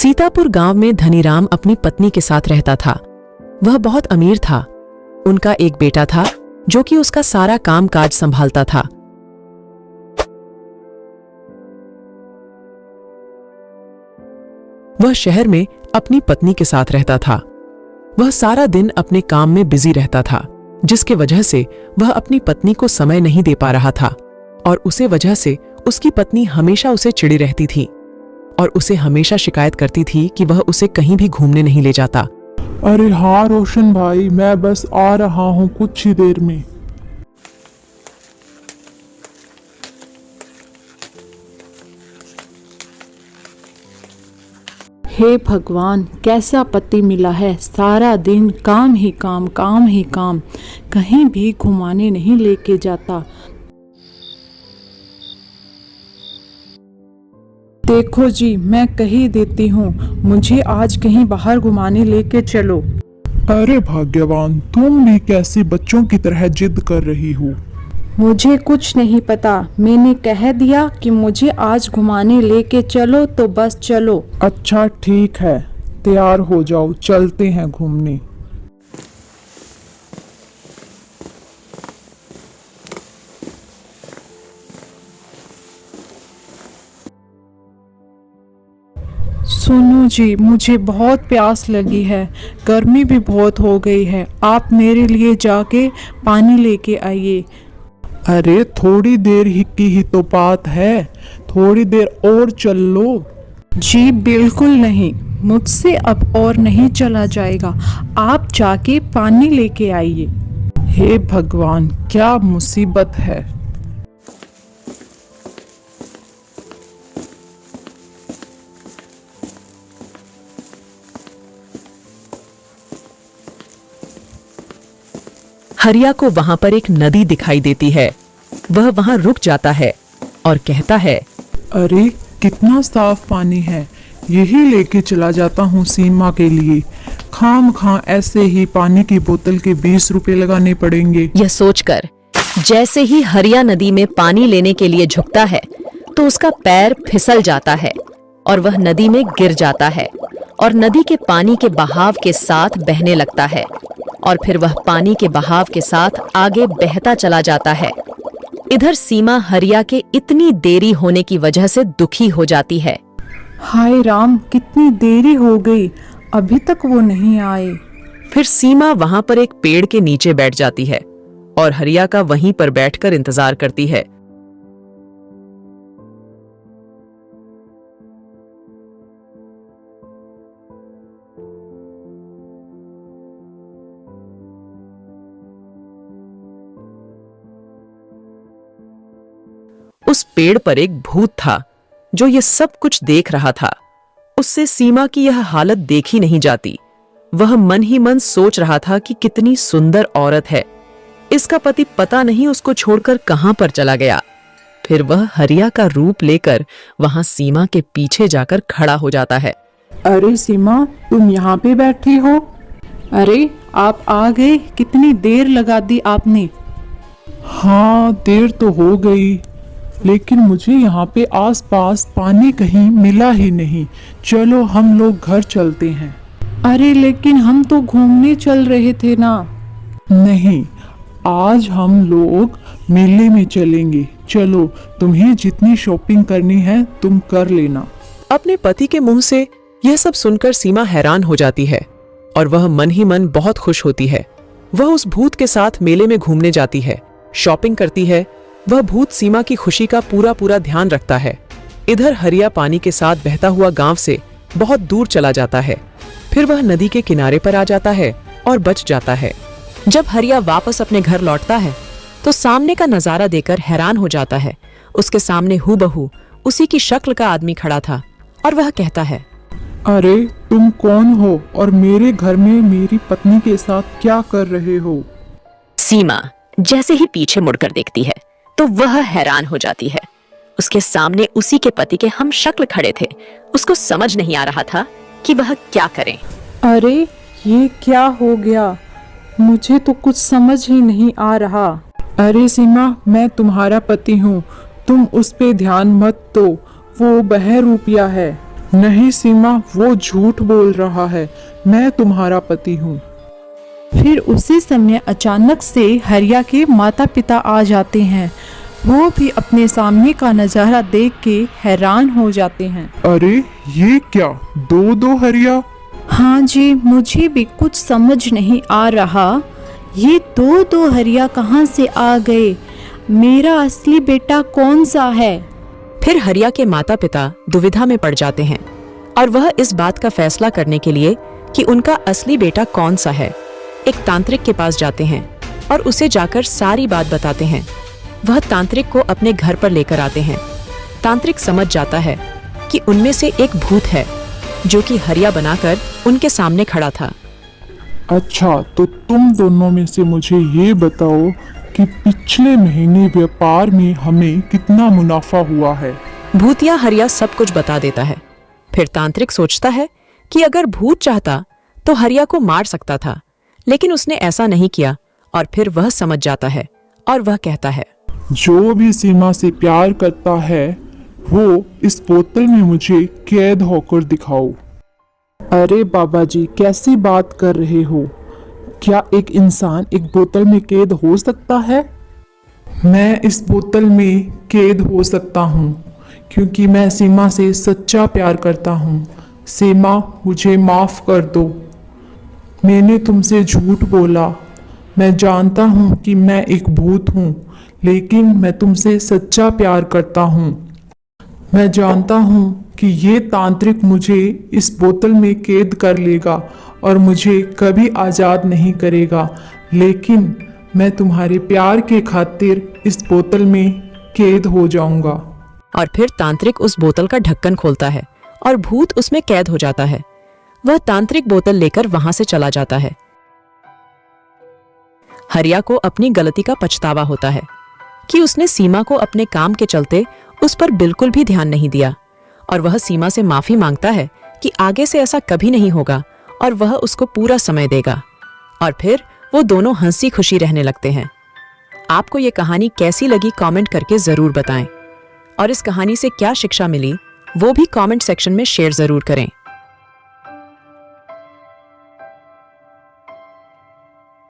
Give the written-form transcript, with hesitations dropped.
सीतापुर गांव में धनीराम अपनी पत्नी के साथ रहता था। वह बहुत अमीर था। उनका एक बेटा था जो कि उसका सारा काम काज संभालता था। वह शहर में अपनी पत्नी के साथ रहता था। वह सारा दिन अपने काम में बिजी रहता था, जिसके वजह से वह अपनी पत्नी को समय नहीं दे पा रहा था और उसे वजह से उसकी पत्नी हमेशा उसे चिढ़ी रहती थी और उसे हमेशा शिकायत करती थी कि वह उसे कहीं भी घूमने नहीं ले जाता। अरे हाँ रोशन भाई, मैं बस आ रहा हूँ कुछ ही देर में। हे भगवान, कैसा पति मिला है। सारा दिन काम ही काम, काम ही काम, कहीं भी घुमाने नहीं लेके जाता। देखो जी, मैं कही देती हूँ, मुझे आज कहीं बाहर घुमाने लेके चलो। अरे भाग्यवान, तुम भी कैसे बच्चों की तरह जिद कर रही हो। मुझे कुछ नहीं पता, मैंने कह दिया कि मुझे आज घुमाने लेके चलो तो बस चलो। अच्छा ठीक है, तैयार हो जाओ, चलते हैं घूमने। सुनो जी, मुझे बहुत प्यास लगी है, गर्मी भी बहुत हो गई है। आप मेरे लिए जाके पानी लेके आइए। अरे थोड़ी देर की ही तो बात है, थोड़ी देर और चल लो। जी बिल्कुल नहीं, मुझसे अब और नहीं चला जाएगा। आप जाके पानी लेके आइए। हे भगवान, क्या मुसीबत है। हरिया को वहां पर एक नदी दिखाई देती है। वह वहां रुक जाता है और कहता है, अरे कितना साफ पानी है, यही लेके चला जाता हूँ सीमा के लिए। खाम खां ऐसे ही पानी की बोतल के 20 रुपए लगाने पड़ेंगे। यह सोचकर जैसे ही हरिया नदी में पानी लेने के लिए झुकता है तो उसका पैर फिसल जाता है और वह नदी में गिर जाता है और नदी के पानी के बहाव के साथ बहने लगता है और फिर वह पानी के बहाव के साथ आगे बहता चला जाता है। इधर सीमा हरिया के इतनी देरी होने की वजह से दुखी हो जाती है। हाय राम, कितनी देरी हो गई, अभी तक वो नहीं आए। फिर सीमा वहां पर एक पेड़ के नीचे बैठ जाती है और हरिया का वहीं पर बैठकर इंतजार करती है। उस पेड़ पर एक भूत था जो ये सब कुछ देख रहा था। उससे सीमा की यह हालत देखी नहीं जाती। वह मन ही मन सोच रहा था कि कितनी सुंदर औरत है, इसका पति पता नहीं उसको छोड़कर कहां पर चला गया। फिर वह हरिया का रूप लेकर वहां सीमा के पीछे जाकर खड़ा हो जाता है। अरे सीमा, तुम यहाँ पे बैठी हो? अरे आप आ गए, कितनी देर लगा दी आपने। हाँ देर तो हो गई, लेकिन मुझे यहाँ पे आसपास पानी कहीं मिला ही नहीं। चलो हम लोग घर चलते हैं। अरे लेकिन हम तो घूमने चल रहे थे ना। नहीं, आज हम लोग मेले में चलेंगे। चलो, तुम्हें जितनी शॉपिंग करनी है तुम कर लेना। अपने पति के मुंह से यह सब सुनकर सीमा हैरान हो जाती है और वह मन ही मन बहुत खुश होती है। वह उस भूत के साथ मेले में घूमने जाती है, शॉपिंग करती है। वह भूत सीमा की खुशी का पूरा ध्यान रखता है। इधर हरिया पानी के साथ बहता हुआ गांव से बहुत दूर चला जाता है। फिर वह नदी के किनारे पर आ जाता है और बच जाता है। जब हरिया वापस अपने घर लौटता है तो सामने का नजारा देखकर हैरान हो जाता है। उसके सामने हूबहू उसी की शक्ल का आदमी खड़ा था और वह कहता है, अरे तुम कौन हो और मेरे घर में मेरी पत्नी के साथ क्या कर रहे हो? सीमा जैसे ही पीछे मुड़कर देखती है तो वह हैरान हो जाती है। उसके सामने उसी के पति के हम शक्ल खड़े थे। उसको समझ नहीं आ रहा था कि वह क्या करे। अरे ये क्या हो गया, मुझे तो कुछ समझ ही नहीं आ रहा। अरे सीमा, मैं तुम्हारा पति हूँ, तुम उस पे ध्यान मत दो, वो बहरूपिया है। नहीं सीमा, वो झूठ बोल रहा है। मैं तुम्हारा पति हूँ। फिर उसी समय अचानक से हरिया के माता पिता आ जाते हैं। वो भी अपने सामने का नज़ारा देख के हैरान हो जाते हैं। अरे ये क्या, दो हरिया? हाँ जी, मुझे भी कुछ समझ नहीं आ रहा। ये दो हरिया कहाँ से आ गए? मेरा असली बेटा कौन सा है? फिर हरिया के माता पिता दुविधा में पड़ जाते हैं और वह इस बात का फैसला करने के लिए कि उनका असली बेटा कौन सा है, एक तांत्रिक के पास जाते हैं और उसे जाकर सारी बात बताते हैं। वह तांत्रिक को अपने घर पर लेकर आते हैं। तांत्रिक समझ जाता है कि उनमें से एक भूत है जो कि हरिया बनाकर उनके सामने खड़ा था। अच्छा, तो तुम दोनों में से मुझे ये बताओ कि पिछले महीने व्यापार में हमें कितना मुनाफा हुआ है? भूतिया हरिया सब कुछ बता देता है। फिर तांत्रिक सोचता है कि अगर भूत चाहता तो हरिया को मार सकता था, लेकिन उसने ऐसा नहीं किया और फिर वह समझ जाता है और वह कहता है, जो भी सीमा से प्यार करता है वो इस बोतल में मुझे कैद होकर दिखाओ। अरे बाबा जी, कैसी बात कर रहे हो? क्या एक इंसान एक बोतल में कैद हो सकता है? मैं इस बोतल में कैद हो सकता हूँ क्योंकि मैं सीमा से सच्चा प्यार करता हूँ। सीमा, मुझे माफ कर दो। मैंने तुमसे झूठ बोला। मैं जानता हूँ कि मैं एक भूत हूँ, लेकिन मैं तुमसे सच्चा प्यार करता हूँ। मैं जानता हूँ कि ये तांत्रिक मुझे इस बोतल में कैद कर लेगा और मुझे कभी आज़ाद नहीं करेगा, लेकिन मैं तुम्हारे प्यार के खातिर इस बोतल में कैद हो जाऊंगा। और फिर तांत्रिक उस बोतल का ढक्कन खोलता है और भूत उसमें कैद हो जाता है। वह तांत्रिक बोतल लेकर वहां से चला जाता है। हरिया को अपनी गलती का पछतावा होता है कि उसने सीमा को अपने काम के चलते उस पर बिल्कुल भी ध्यान नहीं दिया, और वह सीमा से माफी मांगता है कि आगे से ऐसा कभी नहीं होगा और वह उसको पूरा समय देगा। और फिर वो दोनों हंसी खुशी रहने लगते हैं। आपको ये कहानी कैसी लगी कमेंट करके जरूर बताएं, और इस कहानी से क्या शिक्षा मिली वो भी कमेंट सेक्शन में शेयर जरूर करें।